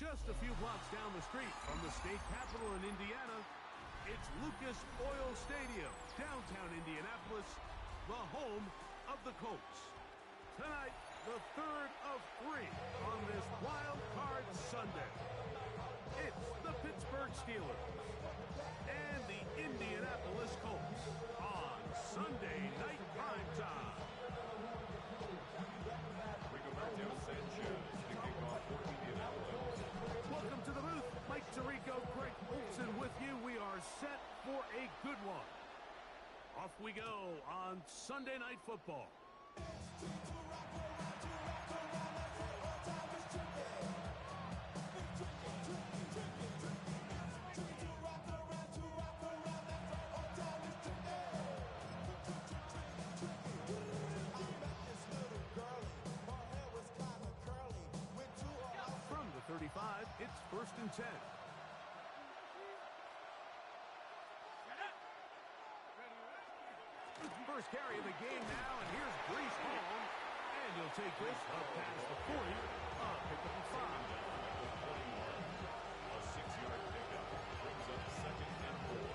Just a few blocks down the street from the state capitol in Indiana, it's Lucas Oil Stadium, downtown Indianapolis, the home of the Colts. Tonight, the third of three on this Wild Card Sunday. It's the Pittsburgh Steelers and the Indianapolis Colts on Sunday Night Primetime. Rigoberto Sanchez to kick off for Indianapolis. Welcome to the booth. Mike Tirico, Greg Olson with you. We are set for a good one. Off we go on Sunday Night Football. From the 35, it's 1st and 10. First carry of the game now, and here's Breece Hall. And he'll take this up past the 40, pick up the 5. A 6-yard pickup brings up 2nd and 4.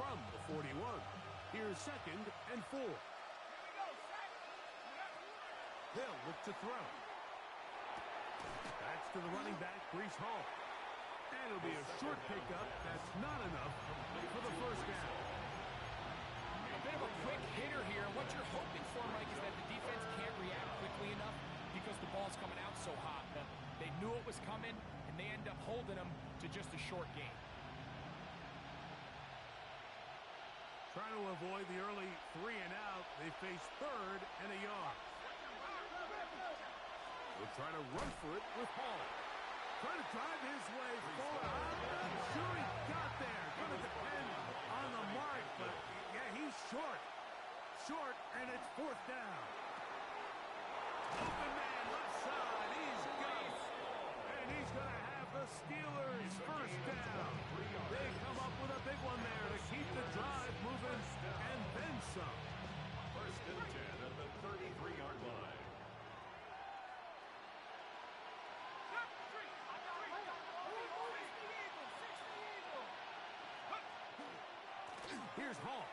From the 41, here's 2nd and 4. They'll look to throw. Backs to the running back, Breece Hall. And it'll be a short pickup. That's not enough for the first down. A bit of a quick hitter here. What you're hoping for, Mike, is that the defense can't react quickly enough because the ball's coming out so hot. They knew it was coming, and they end up holding them to just a short game. Trying to avoid the early 3 and out. They face 3rd and a yard. We'll try to run for it with Hall. Trying to drive his way forward. I'm not sure he got there. Going to depend on the mark, but yeah, he's short. Short, and it's 4th down. Open man, left side. He's got it. And he's going to have the Steelers first down. They come up with a big one there to keep the drive moving and then some. 1st and 10 at the 33-yard line. Here's Hall.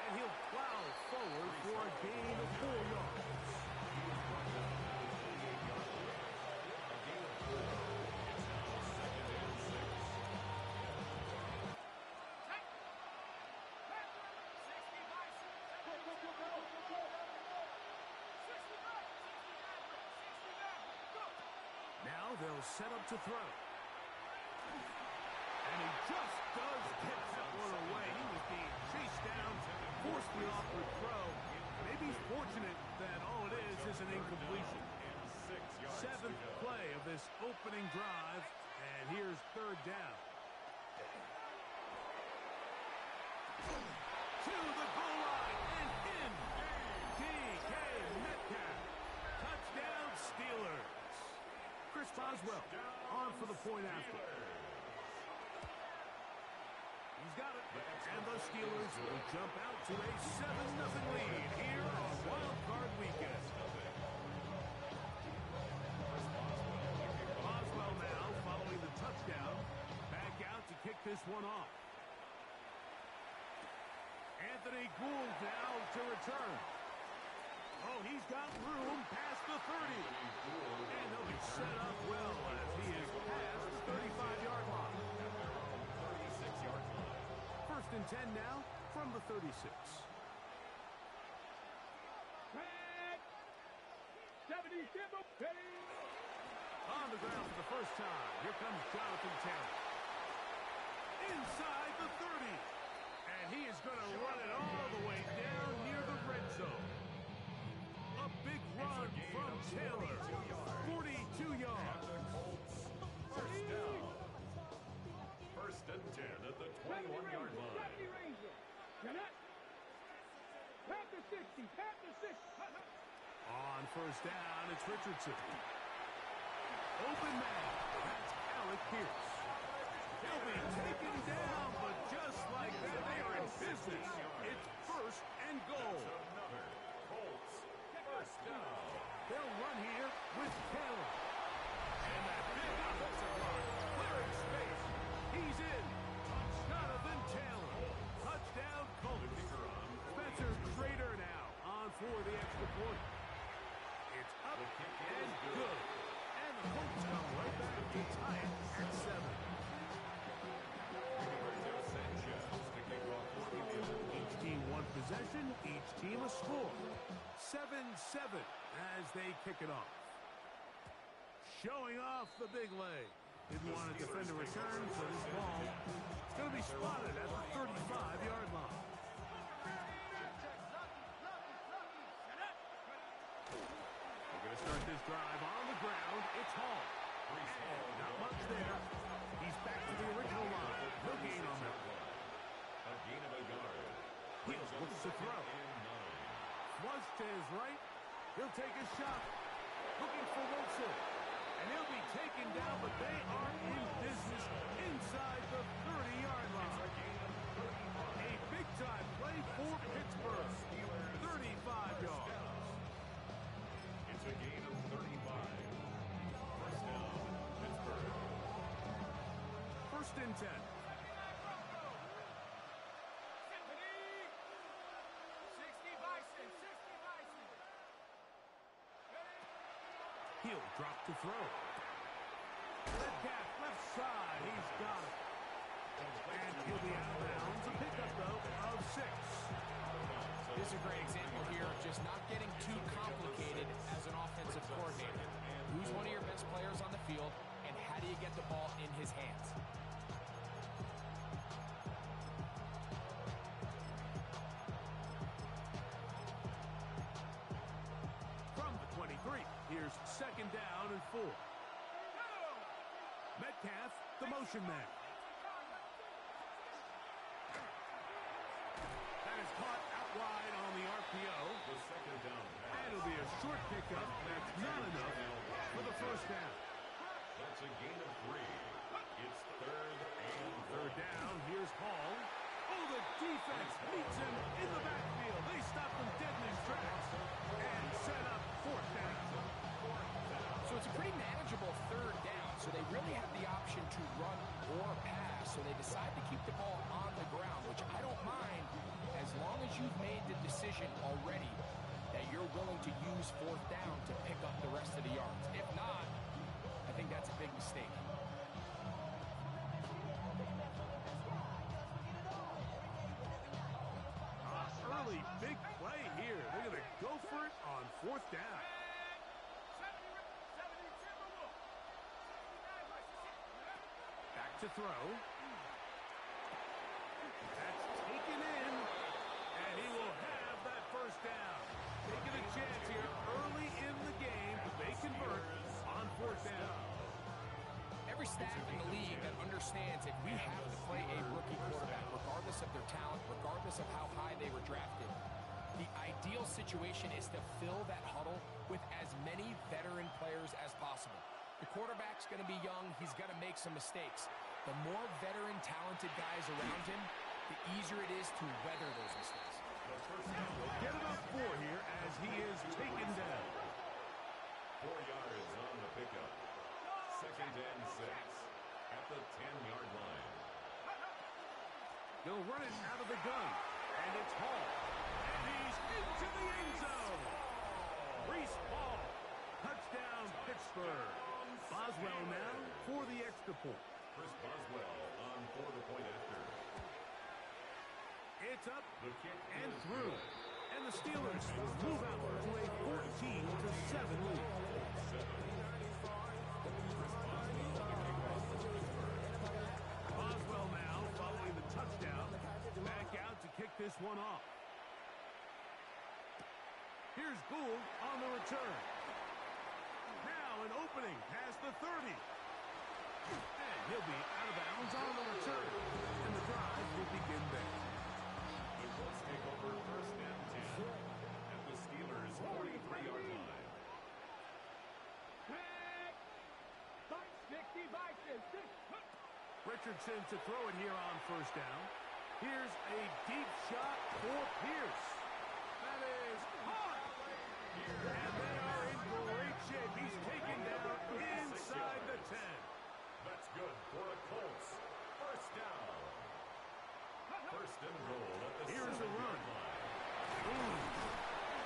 And he'll plow forward for a gain of 4 yards. Now they'll set up to throw. And he just does get that one away. He was being chased down, forced the awkward throw. Maybe he's fortunate that all it is an incompletion. 7th play of this opening drive, and here's 3rd down. To the goal line and in. DK Metcalf. Touchdown Steelers. Chris Boswell on for the point after. He's got it. And the Steelers will jump out to a 7-0 lead here on Wild Card Weekend. Boswell now following the touchdown. Back out to kick this one off. Anthony Gould now to return. Oh, he's got room past the 30. And he'll be set up well as he is past the 35-yard line. 36-yard line. 1st and 10 now from the 36. On the ground for the first time. Here comes Jonathan Taylor. Inside the 30. And he is going to run it all the way down near the red zone. A big run from Taylor. 42 yards. First down. 1st and 10 at the 21-yard line. On 1st down, it's Richardson. Open man. That's Alec Pierce. He'll be taken down, but just like like that, they are in business. It's first and goal. That's another Colts first down. They'll run here with Taylor. And that big offensive line clearing space. He's in. Jonathan Taylor. Touchdown, Colts. Spencer Trader now on for the extra point. It's up and good. And the Colts come right back to tie it at 7. Each team one possession, each team a score. 7-7 as they kick it off. Showing off the big leg. Didn't want to defend a return, so this ball is going to be spotted at the 35-yard line. We're going to start this drive on the ground. It's Hall. And not much there. He's back to the original line. No gain on that one. A gain of a yard. He looks to throw. Flush to his right. He'll take a shot. Looking for Wilson. And he'll be taken down, but they are in business inside the 30-yard line. A big-time play for Pittsburgh. 35 yards. It's a gain of 35. First down, Pittsburgh. First and 10. He'll drop to throw. Metcalf left side. He's got it. And he'll be out of bounds. A pickup, though, of 6. This is a great example here of just not getting too complicated as an offensive coordinator. Who's one of your best players on the field, and how do you get the ball in his hands? From the 23, here's second down and 4. Metcalf, the motion man. That is caught out wide on the RPO. The second down. And it'll be a short pickup. That's not enough for the first down. That's a gain of 3. It's third down. Here's Hall. Oh, the defense meets him in the backfield. They stop him dead in his tracks and set up fourth down. So it's a pretty manageable third down, so they really have the option to run or pass, so they decide to keep the ball on the ground, which I don't mind as long as you've made the decision already that you're willing to use fourth down to pick up the rest of the yards. If not, I think that's a big mistake. Early big play here. They're going to go for it on fourth down. Back to throw. That's taken in. And he will have that first down. Taking a chance here early in the game. They convert on fourth down. Every staff in the league that understands if we have to play a rookie quarterback, regardless of their talent, regardless of how high they were drafted, the ideal situation is to fill that huddle with as many veteran players as possible. The quarterback's going to be young. He's going to make some mistakes. The more veteran, talented guys around him, the easier it is to weather those mistakes. Get about 4 here as he is taken down. 4 yards on the pickup. Second and 6 at the 10-yard line. He'll run it out of the gun. And it's Hall. And he's into the end zone. Reese Hall. Touchdown, Pittsburgh. Boswell now for the extra point. Chris Boswell on for the point after. It's up The kick and is through. good. And the Steelers move out to a 14-7 lead. Boswell now following the touchdown. Back out to kick this one off. Here's Gould on the return. Now an opening past the 30. And he'll be out of bounds on the return. And the drive will begin there. The Colts take over first and 10 at the Steelers' 43-yard line. Richardson to throw it here on first down. Here's a deep shot for Pierce. That is hot. And they are in great shape. He's taken down inside the 10. That's good for the Colts. First down. First and goal at the Here's the run. line.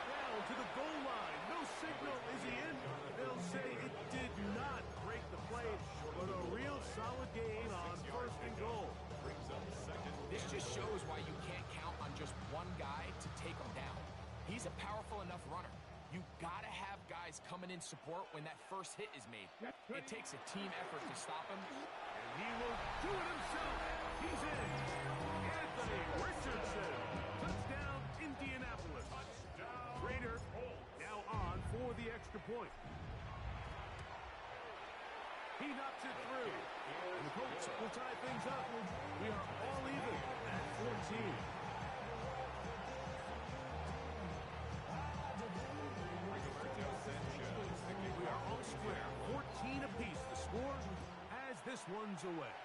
Down to the goal line. No signal. Is he in? They'll say it did not break the play, but a real solid gain on first and goal. Brings up second. This just shows why you can't count on just one guy to take him down. He's a powerful enough runner. You gotta have guys coming in support when that first hit is made. It takes a team effort to stop him. And he will do it himself. He's in. Anthony Richardson. Touchdown, Indianapolis. Raider now on for the extra point. He knocks it through. And the Colts will tie things up. We are all even at 14. We are all square. 14 apiece the score as this one's away.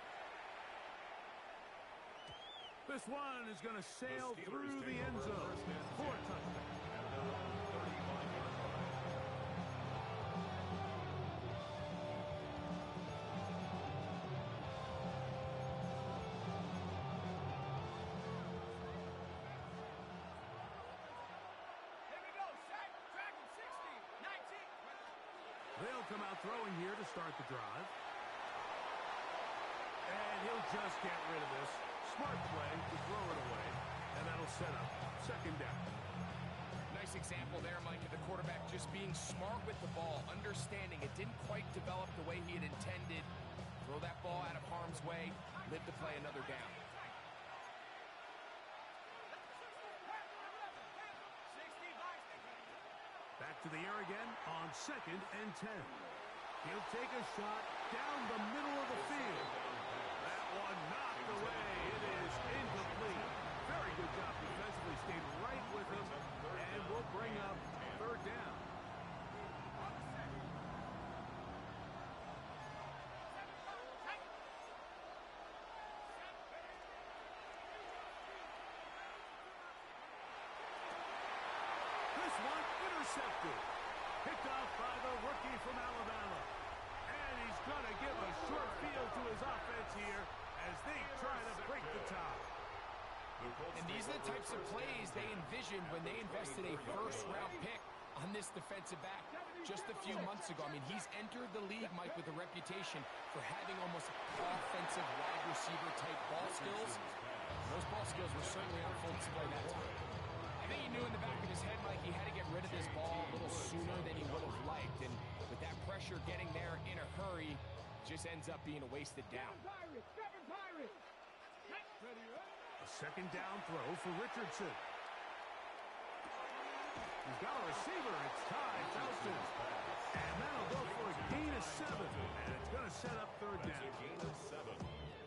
This one is going to sail through the end zone for a touchdown. They'll come out throwing here to start the drive. And he'll just get rid of this. Smart play to throw it away. And that'll set up second down. Nice example there, Mike, of the quarterback just being smart with the ball, understanding it didn't quite develop the way he had intended. Throw that ball out of harm's way, live to play another down. Back to the air again on second and 10. He'll take a shot down the middle of the field. That one knocked away. It is incomplete. Very good job defensively. Stayed right with him. And will bring up third down. This one intercepted. Picked off by the rookie from Alabama. And he's going to give a short field to his offense here as they try to break the tie. And these are the types of plays they envisioned when they invested a first-round pick on this defensive back just a few months ago. I mean, he's entered the league, Mike, with a reputation for having almost offensive wide receiver-type ball skills. Those ball skills were certainly on full display that time. I think he knew in the back of his head, Mike, he had to get rid of this ball a little sooner than he would have liked. And with that pressure getting there in a hurry, it just ends up being a wasted down. A second down throw for Richardson. He's got a receiver. It's Ty Felton. And that'll go for a gain of 7. And it's going to set up third down.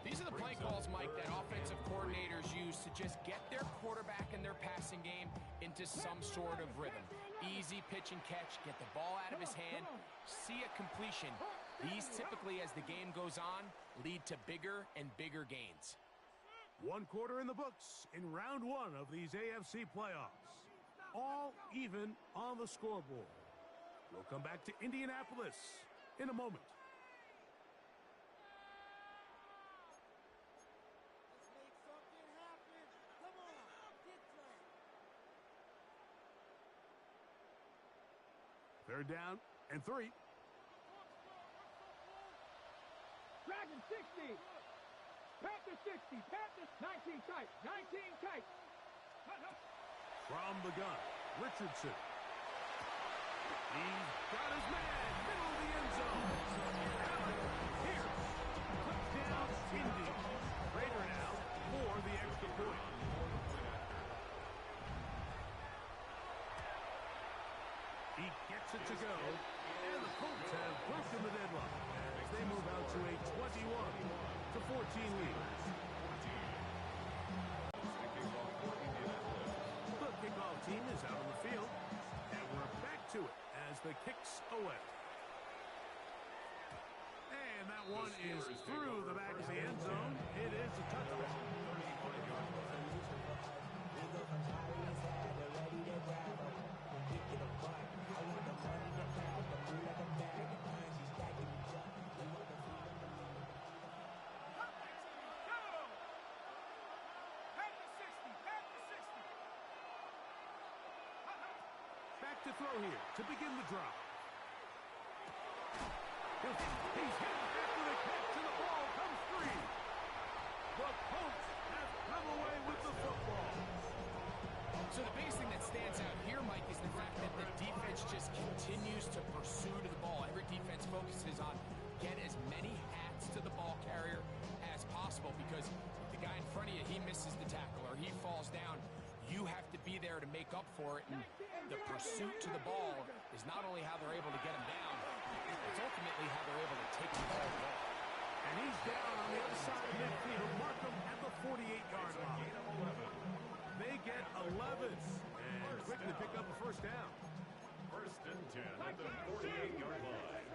These are the play calls, Mike, that offensive coordinators use to just get their quarterback and their passing game into some sort of rhythm. Easy pitch and catch, get the ball out of his hand, see a completion. These typically, as the game goes on, lead to bigger and bigger gains. 1 quarter in the books in round 1 of these AFC playoffs. All even on the scoreboard. We'll come back to Indianapolis in a moment. Third down and 3. Dragon 60. Panther 60. Panther 19 tight. 19 tight. From the gun, Richardson. He's got his man. Middle of the end zone. Here. Touchdown, Indy. Raider now for the extra point. He gets it to go, and the Colts have broken the deadlock as they move out to a 21-14 lead. The kickoff team is out on the field, and we're back to it as the kick's away. And that one is through the back of the end zone. It is a touchdown. Back to throw here to begin the drive. He's hit after the catch, and the ball comes free. The Colts have come away with the football. So the biggest thing that stands out here, Mike, is the fact that the defense just continues to pursue to the ball. Every defense focuses on get as many hats to the ball carrier as possible, because if the guy in front of you, he misses the tackle or he falls down, you have to be there to make up for it. And the pursuit to the ball is not only how they're able to get him down, it's ultimately how they're able to take the ball away. And he's down on the other side of midfield. Mark him at the 48-yard line. They get 11 and quickly pick up a first down. First and 10 at the 48-yard line.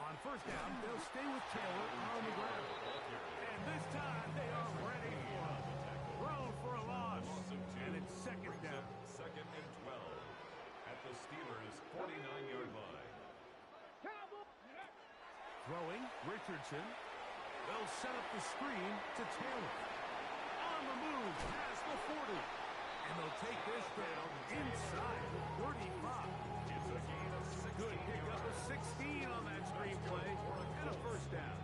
On first down, they'll stay with Taylor on the ground. And this time they are ready for him. Thrown for a loss. And it's second down. Second and 12 at the Steelers' 49-yard line. Throwing, Richardson. They'll set up the screen to Taylor. On the move, past the 40. And they'll take this down inside the 35. It's a gain of 16. Good pickup of 16 on that screen play. And a first down.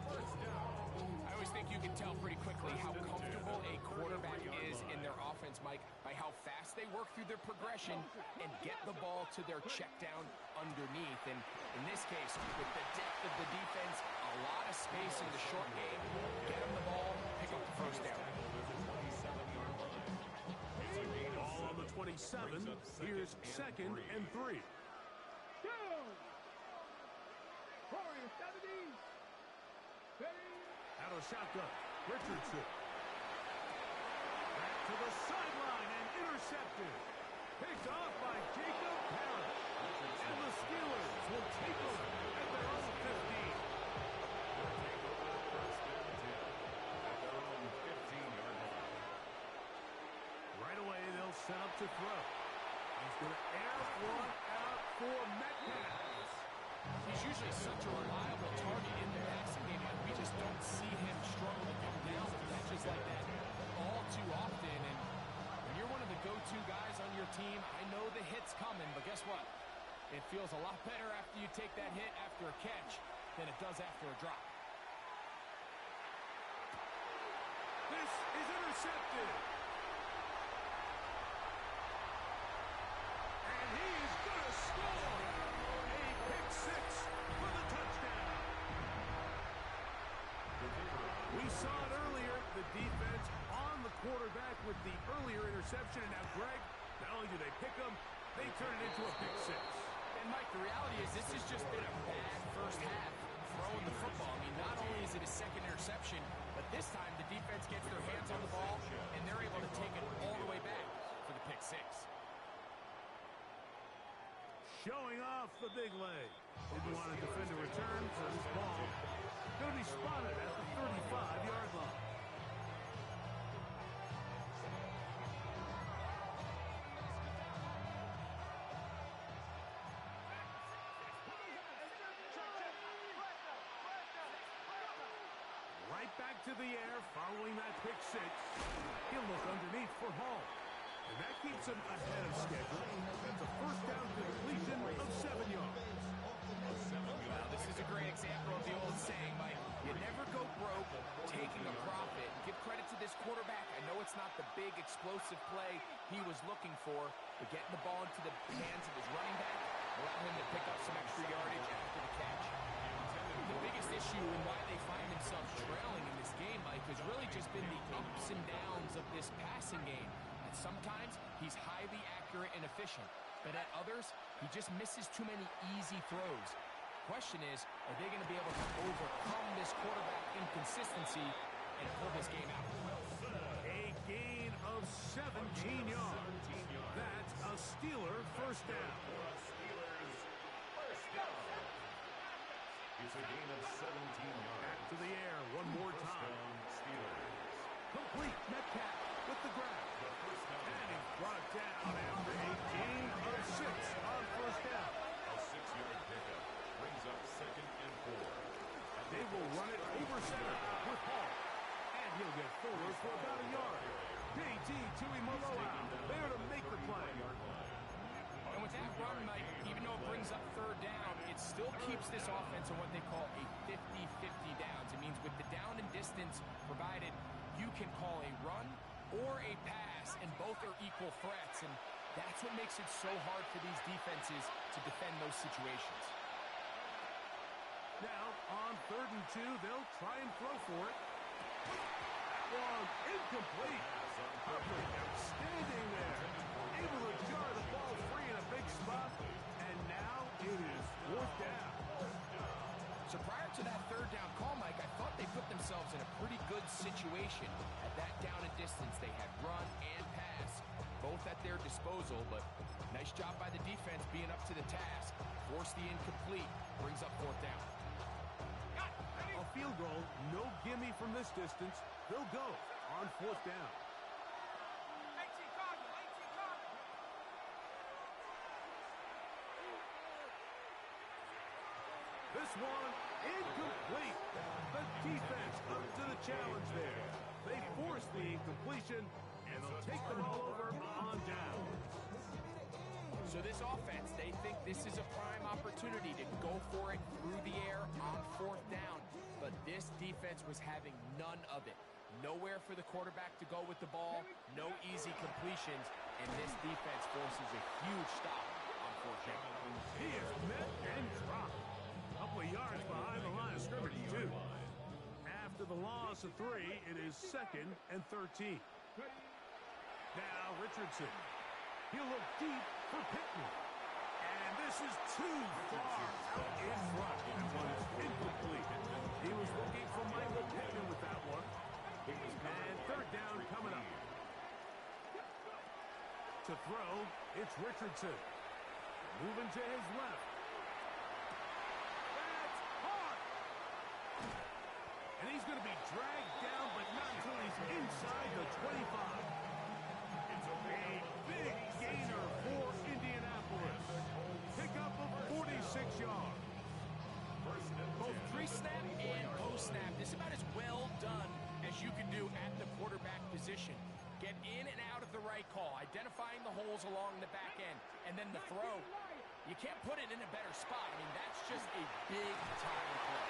I always think you can tell pretty quickly how comfortable a quarterback is in their offense, Mike, by how fast they work through their progression and get the ball to their check down underneath. And in this case, with the depth of the defense, a lot of space in the short game, get them the ball, pick up the first down. Ball on the 27. Here's second and 3. Out of shotgun, Richardson. Back to the sideline and intercepted. Picked off by Jacob Parrish. And the Steelers will take over at their own 15. Right away, they'll set up to throw. He's going to air one out for Metcalf. He's usually such a reliable target in the passing game, but we just don't see him struggle to come down with catches like that all too often. And when you're one of the go-to guys on your team, I know the hit's coming, but guess what? It feels a lot better after you take that hit after a catch than it does after a drop. This is intercepted. And he is going to score. A pick six for the touchdown. We saw it earlier, the defense on the quarterback with the earlier interception. And now, Greg, not only do they pick him, they turn it into a pick six. And, Mike, the reality is this has just been a bad first half throwing the football. I mean, not only is it a second interception, but this time the defense gets their hands on the ball, and they're able to take it all the way back for the pick six. Showing off the big leg. Didn't want to defend a return, so this ball going to be spotted at the 35-yard line. Right back to the air following that pick six. He'll look underneath for Hall. And that keeps him ahead of schedule. That's a first down completion of 7 yards. Well, this is a great example of the old saying, Mike, you never go broke taking a profit. Give credit to this quarterback. I know it's not the big explosive play he was looking for, but getting the ball into the hands of his running back allowed him to pick up some extra yardage after the catch. The biggest issue and why they find themselves trailing in this game, Mike, has really just been the ups and downs of this passing game. And sometimes he's highly accurate and efficient, but at others, he just misses too many easy throws. Question is, are they going to be able to overcome this quarterback inconsistency and pull this game out? A gain of 17 yards. That's a Steeler first down. It's a gain of 17 yards. Back to the air one more First time. down, Steelers. Complete. Metcalf with the grab. The first down And he's pass. brought down after a gain of 6 on first down. A 6-yard pickup brings up 2nd and 4. They will run it over center with Hall. And he'll get forward for about a yard. JT Tuimoloau there to make the play. And with that run, Mike, even though it brings up 3rd down, it still keeps this offense on what they call a 50-50 downs. It means with the down and distance provided, you can call a run or a pass, and both are equal threats. And that's what makes it so hard for these defenses to defend those situations. Now, on 3rd and 2, they'll try and throw for it. One incomplete. Hubbard outstanding there. Able to jar the ball free in a big spot. And now it is 4th down. So prior to that 3rd down call, Mike, I thought they put themselves in a pretty good situation at that down and distance. They had run and pass, both at their disposal, but nice job by the defense being up to the task. Force the incomplete, brings up 4th down. A field goal, no gimme from this distance. They'll go on 4th down. This one incomplete. The defense up to the challenge there. They force the incompletion, and they'll take the ball over on down. So this offense, they think this is a prime opportunity to go for it through the air on 4th down. But this defense was having none of it. Nowhere for the quarterback to go with the ball, no easy completions, and this defense forces a huge stop on 4th down. He is met and dropped. A couple of yards behind the line of scrimmage, too. After the loss of 3, it is 2nd and 13. Now Richardson. He'll look deep for Pittman. And this is too far out in front. That one is incomplete. He was looking for Michael Pittman with that one. And 3rd down coming up. To throw, it's Richardson. Moving to his left. That's hard. And he's going to be dragged down, but not until he's inside the 25. It's a big gainer for Indianapolis. Pickup of 46 yards. Both pre-snap and post-snap, this is about as well done as you can do at the quarterback position. Get in and out of the right call, identifying the holes along the back end, and then the throw. You can't put it in a better spot. I mean, that's just a big-time play.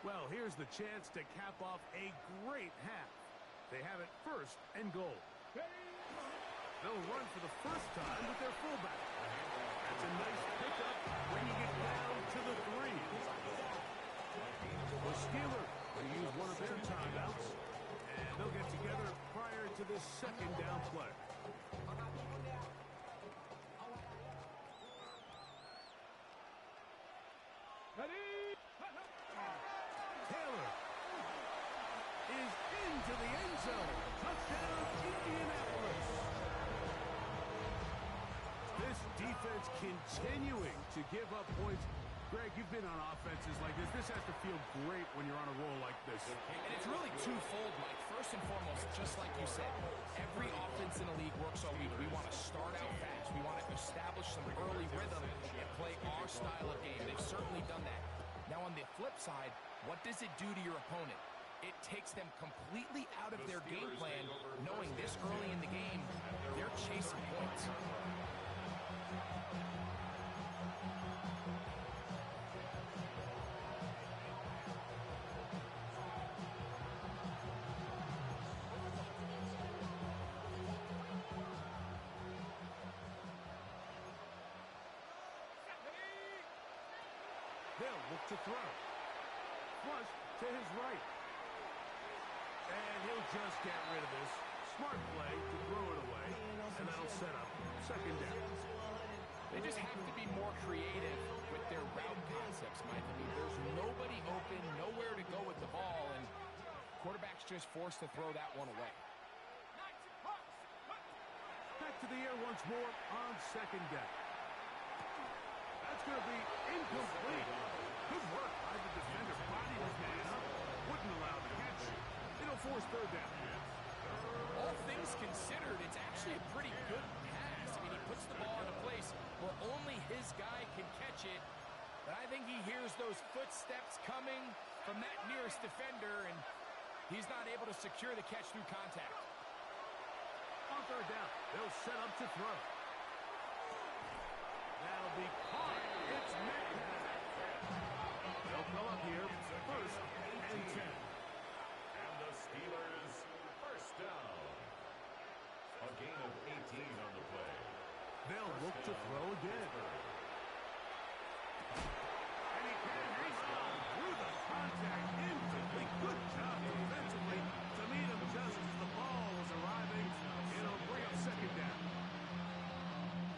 Well, here's the chance to cap off a great half. They have it 1st and goal. They'll run for the first time with their fullback. That's a nice pickup, bringing it down to the 3. The Steelers will use one of their timeouts, and they'll get together prior to this 2nd down play. Taylor is into the end zone. Touchdown, Indianapolis. This defense continuing to give up points. Greg, you've been on offenses like this. This has to feel great when you're on a roll like this. And it's really twofold, Mike. First and foremost, just like you said, every offense in the league works all week. We want to start out fast. We want to establish some early rhythm and play our style of game. They've certainly done that. Now, on the flip side, what does it do to your opponent? It takes them completely out of their game plan, knowing this early in the game, they're chasing points. They'll look to throw. Flush to his right. And he'll just get rid of this. Smart play to throw it away. And that'll set up 2nd down. They just have to be more creative with their route concepts, Mike. I mean, there's nobody open, nowhere to go with the ball, and quarterback's just forced to throw that one away. Back to the air once more on second down. That's going to be incomplete. Good work by the defender. Bodied his man up. Wouldn't allow the catch. It'll force third down. All things considered, it's actually a pretty good pass. I mean, he puts the ball in a place where only his guy can catch it. But I think he hears those footsteps coming from that nearest defender, and he's not able to secure the catch through contact. On third down, they'll set up to throw. That'll be caught. It's Metcalf. They'll come up here, first and 10. And the Steelers first down. A gain of 18 on the play. They'll look to throw again. And he can respond through the contact. Incomplete. Good job defensively to meet him just as the ball was arriving. It'll bring up second down.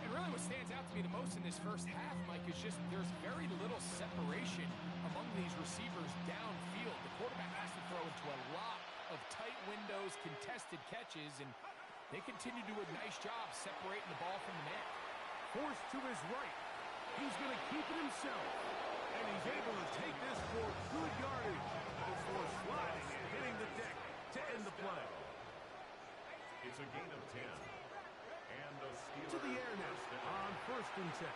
And really what stands out to me the most in this first half, Mike, is just there's very little separation among these receivers downfield. The quarterback has to throw into a lot of tight windows, contested catches, and they continue to do a nice job separating the ball from the man. Forced to his right. He's going to keep it himself. And he's able to take this for good yardage before sliding and hitting the deck to end the play. It's a gain of 10. And the Steelers To the air now on first and 10.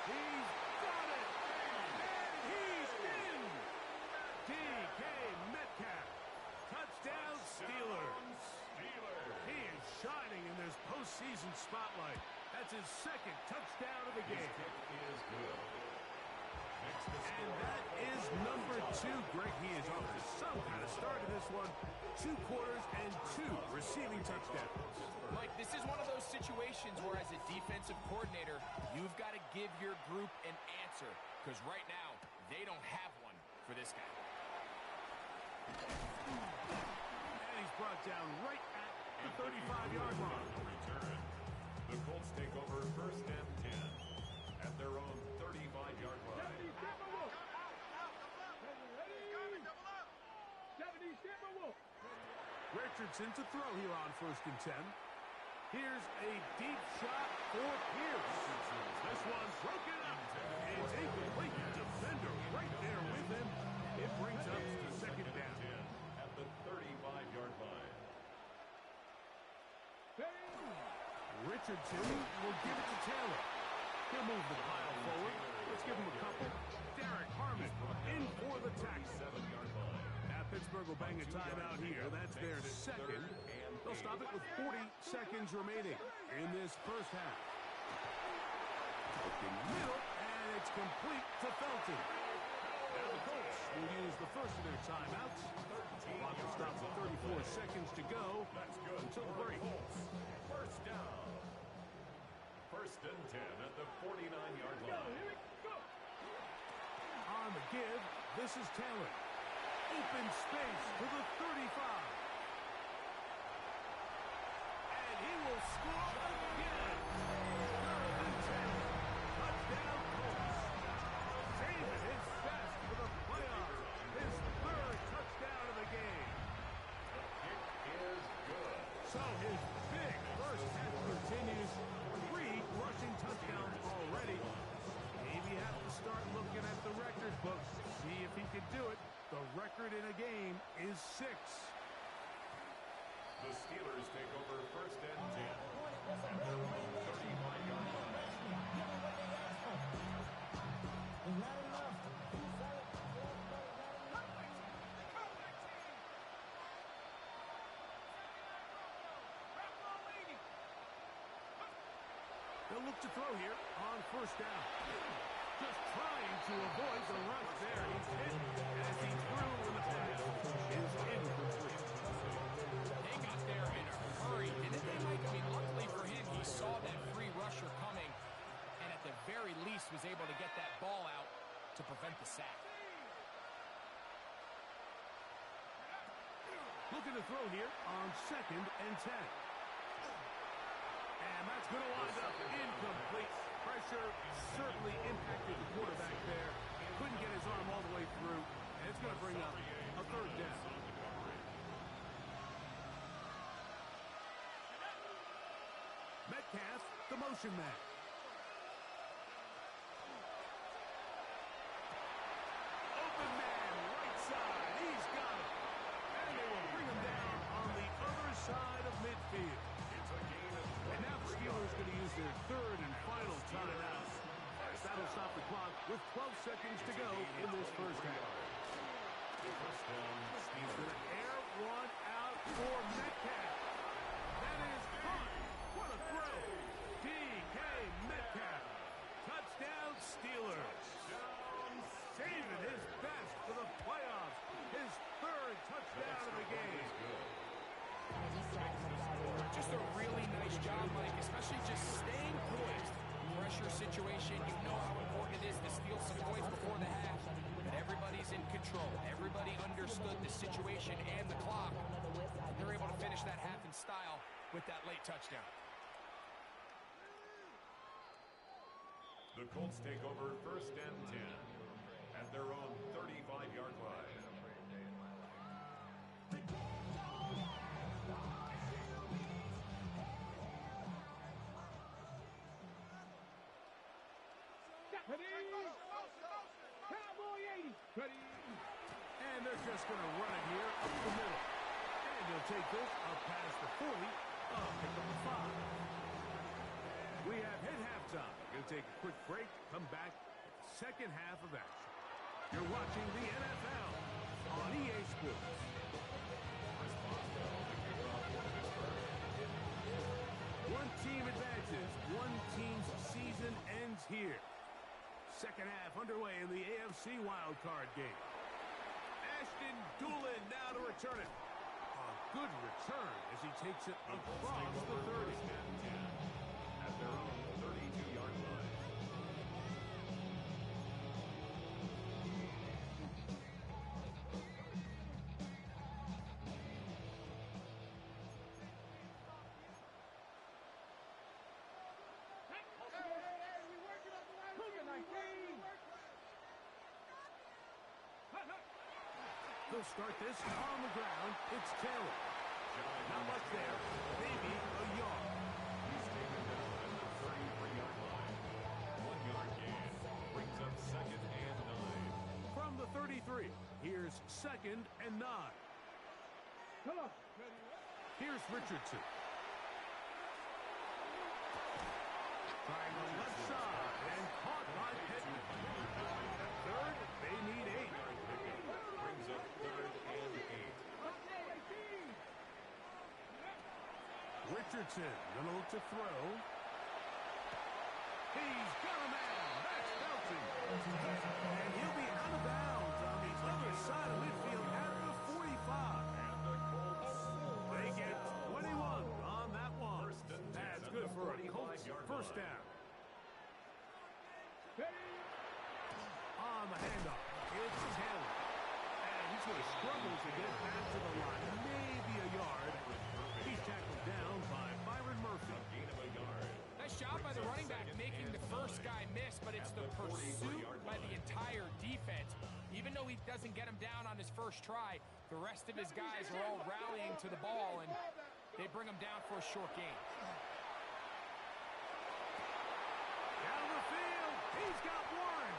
He's got it. And he's in. DK Metcalf. Touchdown Steelers. He is shining in this postseason spotlight. That's his second touchdown of the game. His kick is good. Next to And score. that is number 2. Greg, he is off to some kind of start in this one. 2 quarters and 2 receiving touchdowns. Mike, this is one of those situations where as a defensive coordinator, you've got to give your group an answer. Because right now, they don't have one for this guy. And he's brought down right at the 35-yard line. Return. The Colts take over first and 10 at their own 35-yard line. 70 Timberwolves. Richardson to throw here on first and 10. Here's a deep shot for Pierce. This one's broken up. It's incomplete. Defender right there with him. It brings up the second down. At the 35-yard line. Richardson will give it to Taylor. He'll move the pile forward. Let's give him a couple. Derek Harmon in for the tackle. 7-yard line. Now Pittsburgh will bang a timeout here. That's their second. They'll stop it with 40 seconds remaining in this first half. Open middle, and it's complete to Felton. Now the Colts will use the first of their timeouts. Clock will stop with 34 seconds to go until the break. First down. First and 10 at the 49-yard line. On the give, this is Taylor. Open space to the 35. And he will score again. Third and 10. Touchdown Colts. David his best for the playoffs. His third touchdown of the game. Kick is good. So his big first half continues. 3 rushing touchdowns already. Maybe have to start looking at the record book. See if he can do it. The record in a game is 6. The Steelers take over first and 10 at their own 35-yard line. They'll look to throw here on first down. Just trying to avoid the rush there. He's hit as he threw in the pass. Is incomplete. They got there in a hurry, didn't they, Mike? I mean, luckily for him, he saw that free rusher coming, and at the very least was able to get that ball out to prevent the sack. Looking to throw here on second and 10. And that's going to wind up incomplete. Pressure certainly impacted the quarterback there. Couldn't get his arm all the way through. And it's going to bring up a third down. Metcalf, the motion man. Open man, right side. He's got it. And they will bring him down on the other side of midfield. And now the Steelers are going to use their third and final timeout. That'll stop the clock with 12 seconds to go in this first half. He's going to air one out for Metcalf. That is caught. What a throw. DK Metcalf. Touchdown Steelers. Saving his best for the playoffs. His third touchdown of the game. Just a really nice job, Mike, especially just staying poised. Pressure situation, you know how important it is to steal some points before the half. But everybody's in control. Everybody understood the situation and the clock. And they're able to finish that half in style with that late touchdown. The Colts take over first and 10 at their own 35-yard line. Cowboy 80. Ready. And they're just going to run it here up the middle. And they'll take this up past the 40, up at the 5. We have hit halftime. Going to take a quick break, come back with the second half of action. You're watching the NFL on EA Sports. One team advances. One team's season ends here. Second half underway in the AFC wildcard game. Ashton Doolin now to return it. A good return as he takes it across the 30. At their own 32-yard line. They'll start this on the ground. It's Taylor. Not much there. Maybe a yard. He's taken down at the 33-yard line. 1 yard gain. Brings up second and 9. From the 33, here's second and 9. Come on. Here's Richardson. Trying the left side and caught by Pittman. At third, they need 8. Brings up third and 8. Richardson gonna look to throw. He's got a man. That's bouncing. And he'll be out of bounds on the other side of midfield at the 45. And the Colts. They get 21 on that one. That's good for a Colts first down. On the handoff, it's Taylor. And he's going to struggle to get back to the line. Maybe a yard. He's tackled down by Byron Murphy. Gain of a yard. Nice job by the running back making the first guy miss, but it's the pursuit by the entire defense. Even though he doesn't get him down on his first try, the rest of his guys are all rallying to the ball, and they bring him down for a short gain. Down the field, he's got one.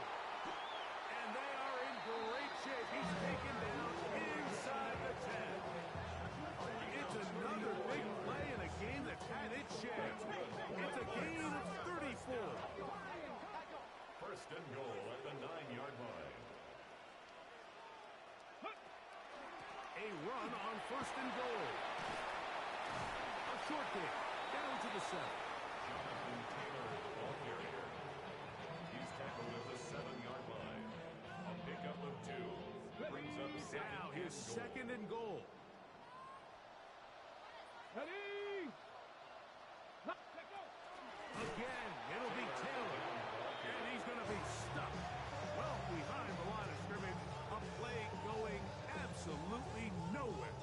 And they are in great shape. He's taken down inside the 10. It's another big play in a game that's had its share. It's a gain of 34. First and goal at the 9-yard line. A run on first and goal. A short kick down to the 7. Jonathan Taylor, the ball carrier. He's tackled at the 7-yard line. A pickup of 2. Brings up Now his second and goal. Ready. Again, it'll be Taylor. And he's going to be stuck well behind the line of scrimmage. A play going absolutely nowhere.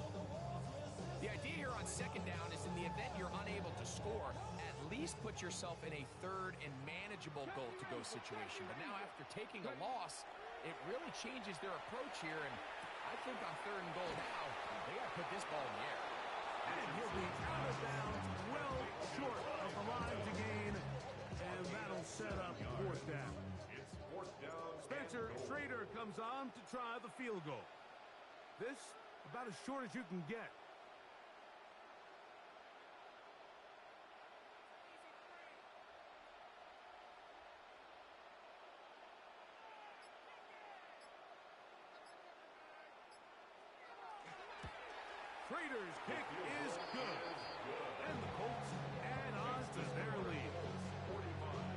The idea here on second down is in the event you're unable to score, at least put yourself in a third and manageable goal-to-go situation. But now after taking a loss, it really changes their approach here. And I think on third and goal now, they got to put this ball in the air. And he'll be out of bounds, well short of the line to gain. And that'll set up fourth down. It's fourth down. Spencer Schrader comes on to try the field goal. This, about as short as you can get. Schrader's kick is good. And the Colts add on to their lead.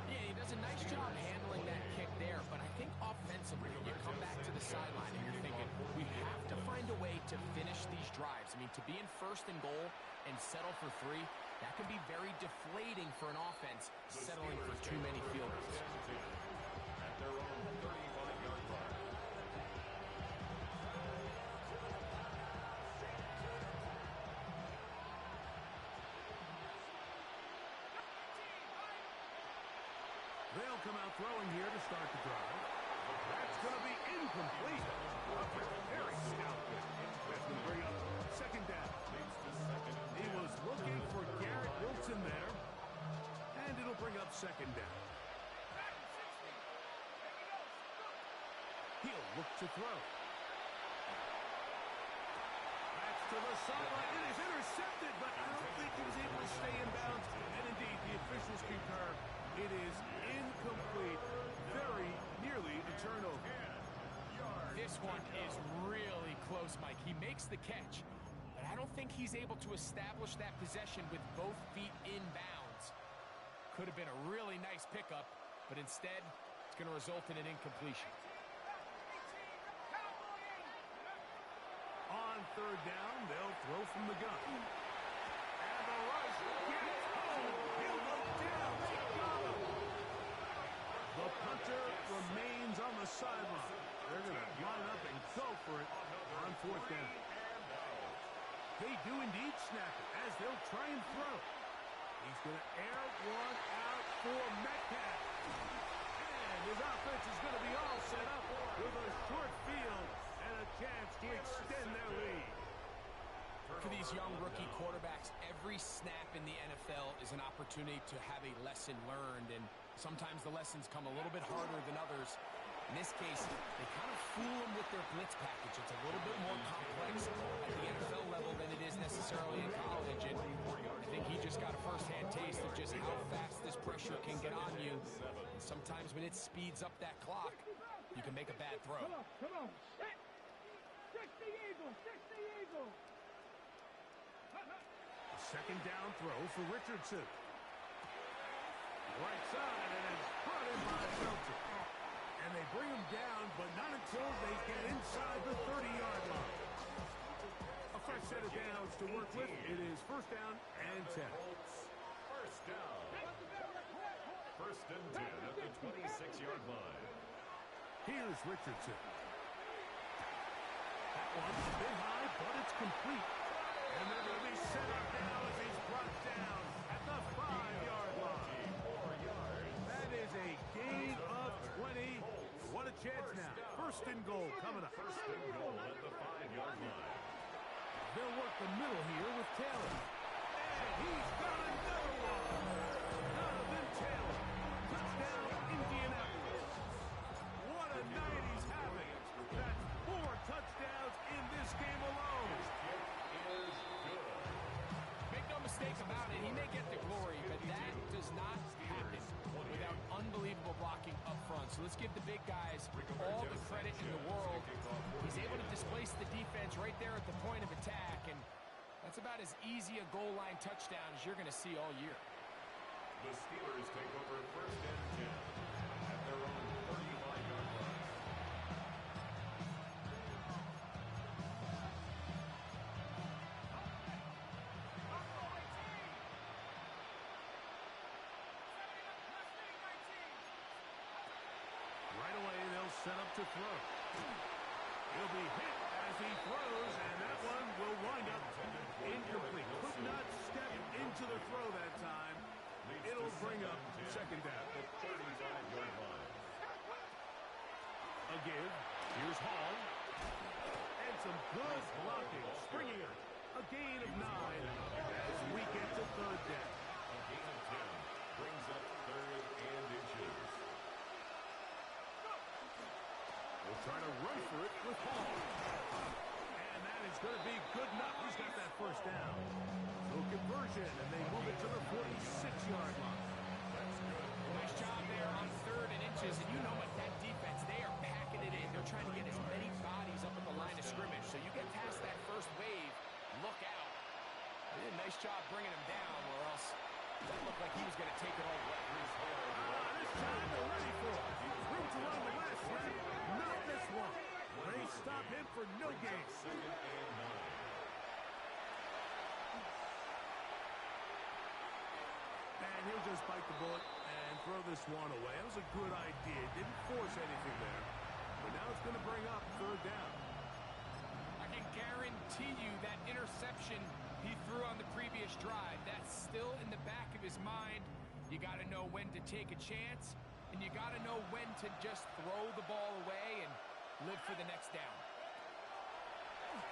Yeah, he does a nice job handling that kick there, but I think offensively, you come back to the sideline and you're thinking, we have to find a way to finish these drives. I mean, to be in first and goal and settle for 3, that can be very deflating for an offense settling for too many field goals. At their own 35-yard line. They'll come out throwing here to start the drive. That's going to be incomplete. Very stout. That's going to bring up second down. He was looking for Garrett Wilson there. And it'll bring up second down. He'll look to throw. That's to the sideline. It is intercepted, but I don't think he was able to stay in bounds. And indeed, the officials concur. It is incomplete. Very nearly a turnover. This one is really close, Mike. He makes the catch, but I don't think he's able to establish that possession with both feet in bounds. Could have been a really nice pickup, but instead, it's going to result in an incompletion. On third down, they'll throw from the gun. And the rush gets home. He'll go down. They got him. The punter remains on the sideline. They're going to line up and go for it on fourth down. They do indeed snap it as they'll try and throw. He's going to air one out for Metcalf. And his offense is going to be all set up with a short field and a chance to extend their lead. For these young rookie quarterbacks, every snap in the NFL is an opportunity to have a lesson learned, and sometimes the lessons come a little bit harder than others. In this case, they kind of fool them with their blitz package. It's a little bit more complex at the NFL level than it is necessarily in college, and I think he just got a first-hand taste of just how fast this pressure can get on you. And sometimes when it speeds up that clock, you can make a bad throw. Come on. Fix the eagle. Fix the eagle. A second down throw for Richardson. Right side, and it's brought in by Shelton. And they bring him down, but not until they get inside the 30-yard line. A fresh set of downs to work with. It is first down and 10. First down. First and 10 at the 26-yard line. Here's Richardson. That one's a bit high, but it's complete. And they're going to be set up now as he's brought down at the 5-yard line. That is a gain of 20. What a chance now. First and goal coming up. First and goal at the 5-yard line. They'll work the middle here with Taylor. And he's got another one. Donovan Taylor. Touchdown, Indianapolis. What a night he's having. That's 4 touchdowns in this game alone. Make no mistake about it, he may get the glory, but that does not happen without unbelievable blocking up front. So let's give the big guys all the credit in the world. He's able to displace the defense right there at the point of attack, and that's about as easy a goal line touchdown as you're going to see all year. The Steelers take over first and 10 at their own 35-yard line. Right away, they'll set up to throw. He'll be hit as he throws, and that one will wind up incomplete. Could not step into the throw that time. It'll bring up second down. 35-yard line. A give. Here's Hall. And some good blocking. Springing it A gain of 9 as we get to third down. A gain of 10 brings up 3rd and inches. We'll try to run for it with Hall. And that is going to be good enough. He's got that first down. So conversion, and they move it to the 46-yard line. That's good. Nice job there on 3rd and inches, and you know what, that defense, they are packing it in. They're trying to get as many bodies up at the line of scrimmage. So you get past that first wave, look out. They did a nice job bringing him down, or else that looked like he was going to take it all away. This time they're ready for it. Room to run the last lap. Not this one. They stop him for no gain. 2nd and 9. And he'll just bite the bullet and throw this one away. That was a good idea. Didn't force anything there. But now it's going to bring up 3rd down. I can guarantee you that interception he threw on the previous drive, that's still in the back of his mind. You got to know when to take a chance, and you got to know when to just throw the ball away and live for the next down.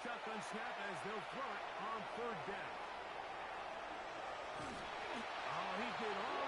Shotgun snap as they'll throw it on 3rd down. Oh, he did all